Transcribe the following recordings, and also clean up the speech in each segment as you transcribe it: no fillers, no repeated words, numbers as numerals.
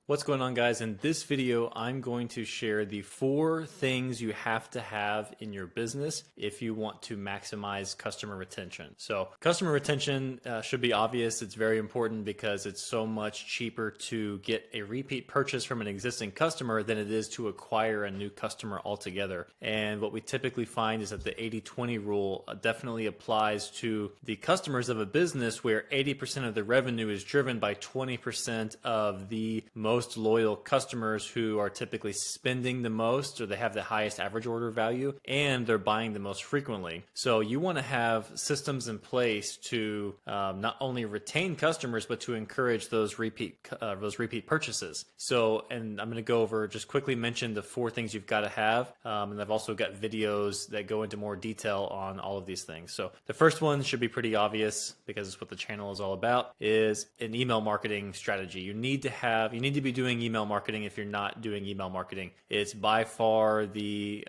What's going on, guys? In this video, I'm going to share the 4 things you have to have in your business if you want to maximize customer retention. So customer retention should be obvious. It's very important because it's so much cheaper to get a repeat purchase from an existing customer than it is to acquire a new customer altogether. And what we typically find is that the 80-20 rule definitely applies to the customers of a business where 80% of the revenue is driven by 20% of the most loyal customers who are typically spending the most, or they have the highest average order value, and they're buying the most frequently. So you want to have systems in place to not only retain customers, but to encourage those repeat purchases. So, and I'm going to go over, just quickly mention the 4 things you've got to have. And I've also got videos that go into more detail on all of these things. So the first one should be pretty obvious because it's what the channel is all about, is an email marketing strategy. You need to be doing email marketing. If you're not doing email marketing, it's by far the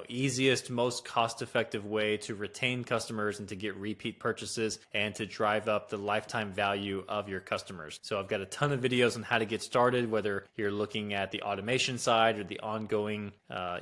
easiest, most cost-effective way to retain customers and to get repeat purchases and to drive up the lifetime value of your customers. So I've got a ton of videos on how to get started, whether you're looking at the automation side or the ongoing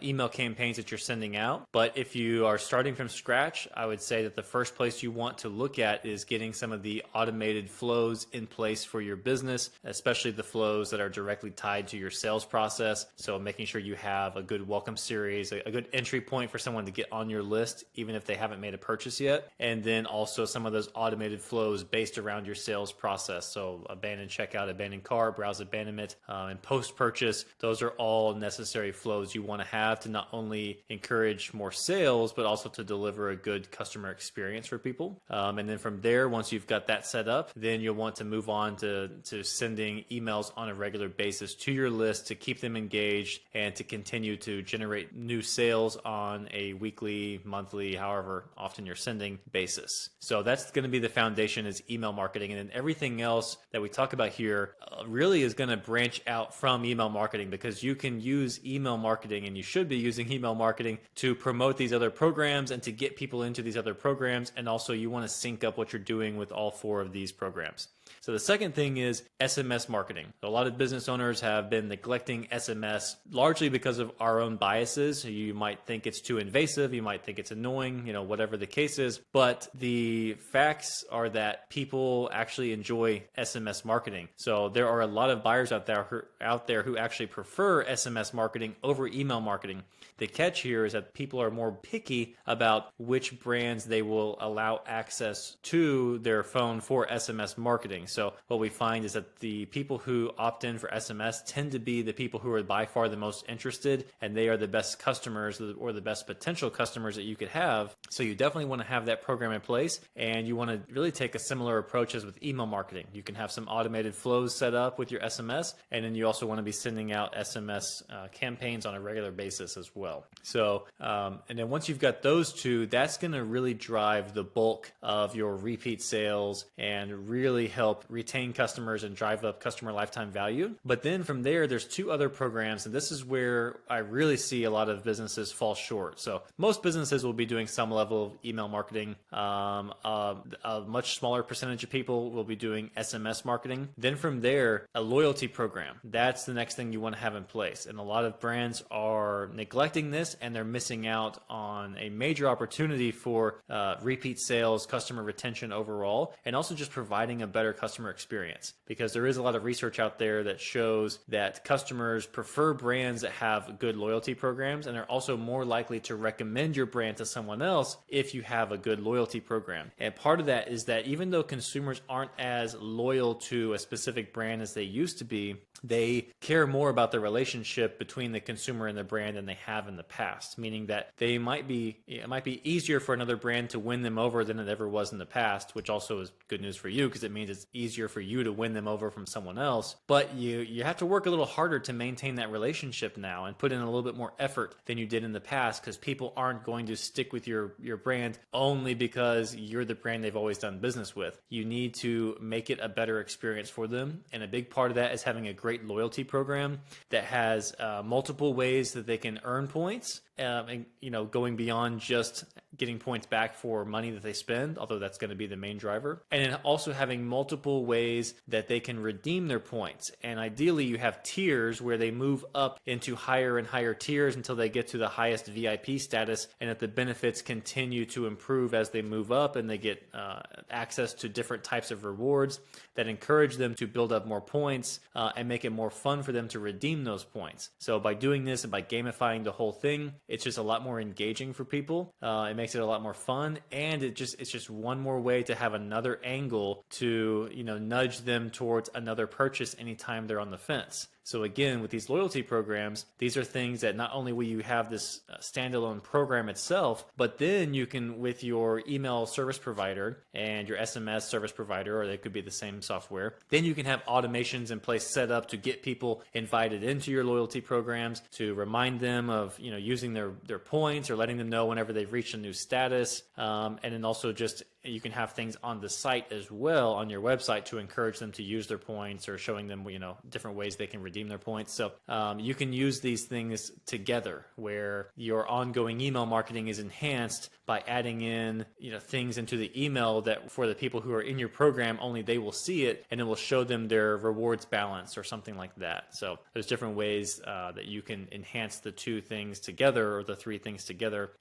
email campaigns that you're sending out. But if you are starting from scratch, I would say that the first place you want to look at is getting some of the automated flows in place for your business, especially the flows that are directly tied to your sales process. So making sure you have a good welcome series, a good entry point for someone to get on your list, even if they haven't made a purchase yet. And then also some of those automated flows based around your sales process. So abandoned checkout, abandoned cart, browse abandonment, and post-purchase. Those are all necessary flows you want to have to not only encourage more sales, but also to deliver a good customer experience for people. And then from there, once you've got that set up, then you'll want to move on to sending emails on a regular basis to your list to keep them engaged and to continue to generate new sales on a weekly, monthly, however often you're sending basis. So that's going to be the foundation, is email marketing. And then everything else that we talk about here really is going to branch out from email marketing, because you can use email marketing, and you should be using email marketing to promote these other programs and to get people into these other programs. And also you want to sync up what you're doing with all 4 of these programs. So the second thing is SMS marketing. A lot of business owners have been neglecting SMS largely because of our own biases. You might think it's too invasive. You might think it's annoying, whatever the case is. But the facts are that people actually enjoy SMS marketing. So there are a lot of buyers out there who actually prefer SMS marketing over email marketing. The catch here is that people are more picky about which brands they will allow access to their phone for SMS marketing. So what we find is that the people who opt in for SMS tend to be the people who are by far the most interested, and they are the best customers or the best potential customers that you could have. So you definitely want to have that program in place, and you want to really take a similar approach as with email marketing. You can have some automated flows set up with your SMS, and then you also want to be sending out SMS campaigns on a regular basis as well. So, and then once you've got those 2, that's going to really drive the bulk of your repeat sales and really help retain customers and drive up customer lifetime value. But then from there, there's 2 other programs, and this is where I really see a lot of businesses fall short. So most businesses will be doing some level of email marketing. A much smaller percentage of people will be doing SMS marketing. Then from there, a loyalty program. That's the next thing you want to have in place. And a lot of brands are neglecting this, and they're missing out on a major opportunity for repeat sales, customer retention overall, and also just providing a better customer experience. Because there is a lot of research out there that shows that customers prefer brands that have good loyalty programs, and they're also more likely to recommend your brand to someone else if you have a good loyalty program. And part of that is that even though consumers aren't as loyal to a specific brand as they used to be, they care more about the relationship between the consumer and the brand than they have in the past, meaning that it might be easier for another brand to win them over than it ever was in the past, which also is good news for you because it means it's easier for you to win them over from someone else. But you have to work a little harder to maintain that relationship now and put in a little bit more effort than you did in the past, because people aren't going to stick with your brand only because you're the brand they've always done business with. You need to make it a better experience for them, and a big part of that is having a great loyalty program that has multiple ways that they can earn points, and going beyond just getting points back for money that they spend, although that's going to be the main driver. And then also having multiple multiple ways that they can redeem their points. And ideally you have tiers where they move up into higher and higher tiers until they get to the highest VIP status, and that the benefits continue to improve as they move up, and they get access to different types of rewards that encourage them to build up more points and make it more fun for them to redeem those points. So by doing this and by gamifying the whole thing, it's just a lot more engaging for people. It makes it a lot more fun, and it's just one more way to have another angle to, you know, nudge them towards another purchase anytime they're on the fence. So again, with these loyalty programs, these are things that not only will you have this standalone program itself, but then you can, with your email service provider and your SMS service provider, or they could be the same software, then you can have automations in place set up to get people invited into your loyalty programs, to remind them of, you know, using their points, or letting them know whenever they've reached a new status. And then also just, you can have things on the site as well, on your website, to encourage them to use their points, or showing them, you know, different ways they can redeem their points. So you can use these things together, where your ongoing email marketing is enhanced by adding in, you know, things into the email that for the people who are in your program, only they will see it, and it will show them their rewards balance or something like that. So there's different ways that you can enhance the two things together, or the three things together,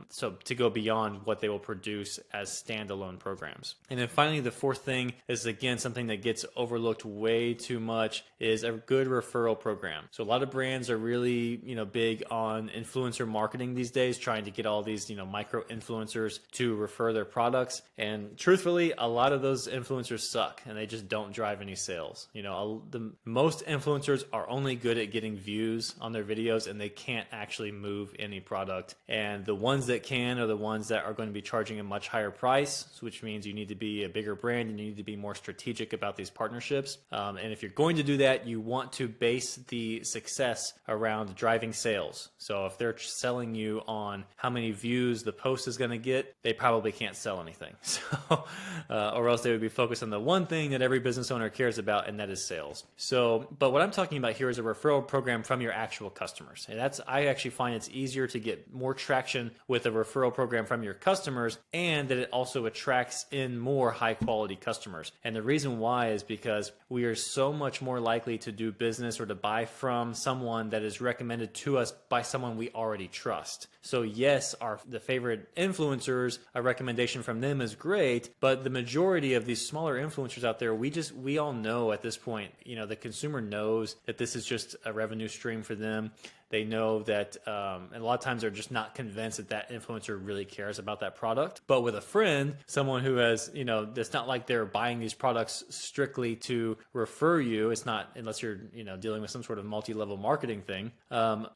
so to go beyond what they will produce as standalone programs. And then finally, the fourth thing is, again, something that gets overlooked way too much, is a good referral program. So a lot of brands are really, you know, big on influencer marketing these days, trying to get all these, you know, micro influencers to refer their products. And truthfully, a lot of those influencers suck, and they just don't drive any sales. You know, the most influencers are only good at getting views on their videos, and they can't actually move any product. And the ones that can are the ones that are going to be charging a much higher price, which means you need to be a bigger brand and you need to be more strategic about these partnerships. And if you're going to do that, you want to base the success around driving sales. So if they're selling you on how many views the post is going to get, they probably can't sell anything. So, or else they would be focused on the one thing that every business owner cares about, and that is sales. So, but what I'm talking about here is a referral program from your actual customers. And I actually find it's easier to get more traction with a referral program from your customers, and that it also attracts in more high quality customers. And the reason why is because we are so much more likely to do business or to buy from someone that is recommended to us by someone we already trust. So yes, the favorite influencers, a recommendation from them is great, but the majority of these smaller influencers out there, we all know at this point, you know, the consumer knows that this is just a revenue stream for them. They know that, and a lot of times they're just not convinced that that influencer really cares about that product. But with a friend, someone who has, you know, it's not like they're buying these products strictly to refer you. It's not, unless you're, you know, dealing with some sort of multi-level marketing thing.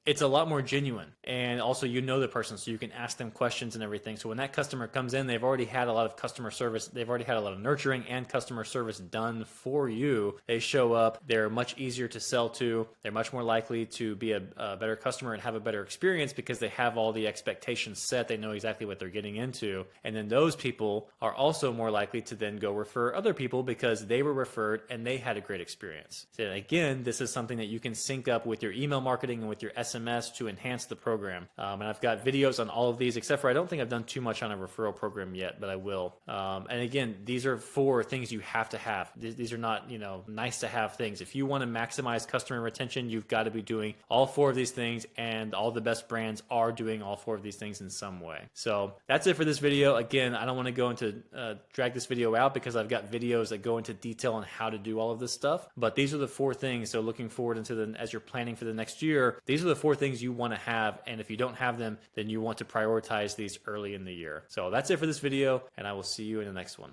It's a lot more genuine. And also, you know the person, so you can ask them questions and everything. So when that customer comes in, they've already had a lot of customer service. They've already had a lot of nurturing and customer service done for you. They show up. They're much easier to sell to. They're much more likely to be a better customer and have a better experience because they have all the expectations set. They know exactly what they're getting into. And then those people are also more likely to then go refer other people because they were referred and they had a great experience. So again, this is something that you can sync up with your email marketing and with your SMS to enhance the program. And I've got videos on all of these, except for I don't think I've done too much on a referral program yet, but I will. And again, these are 4 things you have to have. These are not, you know, nice to have things. If you want to maximize customer retention, you've got to be doing all 4 of these things, and all the best brands are doing all 4 of these things in some way. So that's it for this video. Again, I don't want to go into drag this video out because I've got videos that go into detail on how to do all of this stuff, but these are the 4 things. So looking forward into as you're planning for the next year, these are the 4 things you want to have, and if you don't have them, then you want to prioritize these early in the year. So that's it for this video, and I will see you in the next one.